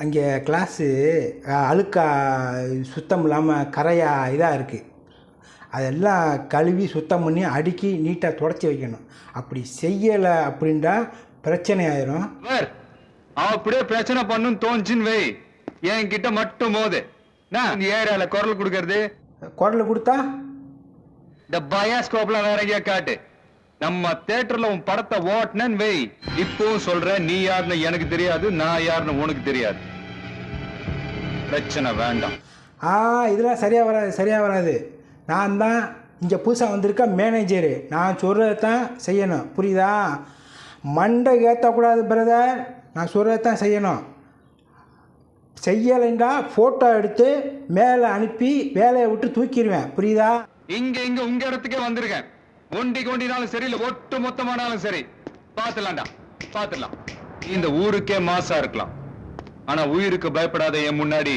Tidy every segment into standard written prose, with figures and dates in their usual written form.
அங்கே கிளாஸு அழுக்கா சுத்தம் இல்லாமல் கரையாக இதாக இருக்குது. அதெல்லாம் கழுவி சுத்தம் பண்ணி அடுக்கி நீட்டாக துடைச்சி வைக்கணும். அப்படி செய்யலை அப்படின்ட்டா பிரச்சனை ஆயிரும். அப்படியே பிரச்சனை பண்ணுன்னு தோணுச்சுன்னு வை, என்கிட்ட மட்டும் போது நான் இந்த ஏரியாவில் குரல் கொடுக்கறது. குரல் கொடுத்தா இந்த பயாஸ்கோப்லாம் வேற எங்கேயா காட்டு. நம்ம தியேட்டர்ல உன் படத்தை ஓட்டினேன்னு வை, இப்பவும் சொல்றேன், நீ யாருன்னு எனக்கு தெரியாது, நான் யாருன்னு உனக்கு தெரியாது. பிரச்சனை வேண்டாம். இதெல்லாம் சரியாக வராது. நான் தான் இங்கே புதுசாக வந்திருக்க மேனேஜரு. நான் சொல்கிறத தான் செய்யணும், புரியுதா? மண்டை ஏற்றக்கூடாது பிரதர், நான் சொல்கிறத தான் செய்யணும். செய்யலைண்டா ஃபோட்டோ எடுத்து மேலே அனுப்பி வேலையை விட்டு தூக்கிடுவேன், புரியுதா? இங்க உங்க இடத்துக்கே வந்திருக்கேன். ஒண்டினாலும் சரி, இல்லை ஒட்டு மொத்தமானாலும் சரி, பார்த்துலாம்டா, பார்த்துடலாம். இந்த ஊருக்கே மாசா இருக்கலாம், ஆனா உயிருக்கு பயப்படாத என் முன்னாடி.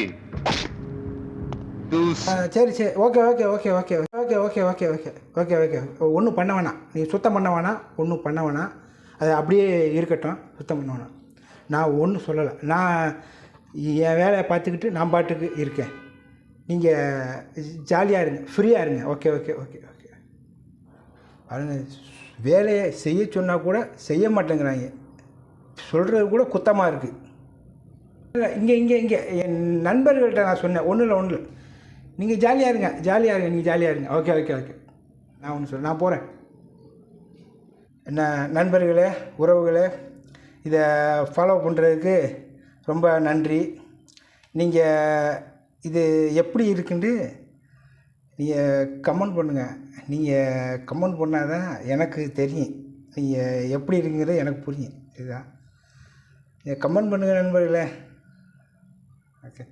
சரி okay okay okay okay okay okay okay okay okay okay ஒன்றும் பண்ண வேணாம், நீ சுத்தம் பண்ண வேணாம், ஒன்றும் பண்ண வேணாம், அது அப்படியே இருக்கட்டும், சுத்தம் பண்ண வேணாம். நான் ஒன்றும் சொல்லலை, நான் என் வேலையை பார்த்துக்கிட்டு நான் பாட்டுக்கு இருக்கேன். நீங்கள் ஜாலியாக இருங்க, ஃப்ரீயாக இருங்க. ஓகே ஓகே ஓகே ஓகே அது வேலையை செய்ய சொன்னால் கூட செய்ய மாட்டேங்கிறாங்க, சொல்கிறது கூட குத்தமாக இருக்குது. இல்லை இங்கே என் நண்பர்கள்ட்ட நான் சொன்னேன், ஒன்றும் இல்லை, நீங்கள் ஜாலியாக இருங்க, நீங்கள் ஜாலியாக இருங்க. ஓகே ஓகே ஓகே நான் ஒன்று சொல்ல, நான் போகிறேன். என்ன நண்பர்களே, உறவுகளே, இதை ஃபாலோ பண்ணுறதுக்கு ரொம்ப நன்றி. நீங்கள் இது எப்படி இருக்குன்னு நீங்கள் கமெண்ட் பண்ணுங்கள். நீங்கள் கமெண்ட் பண்ணால் தான் எனக்கு தெரியும் நீங்கள் எப்படி இருக்குங்கிறது எனக்கு புரியும். இதுதான், நீங்கள் கமெண்ட் பண்ணுங்கள் நண்பர்களே. ஓகே.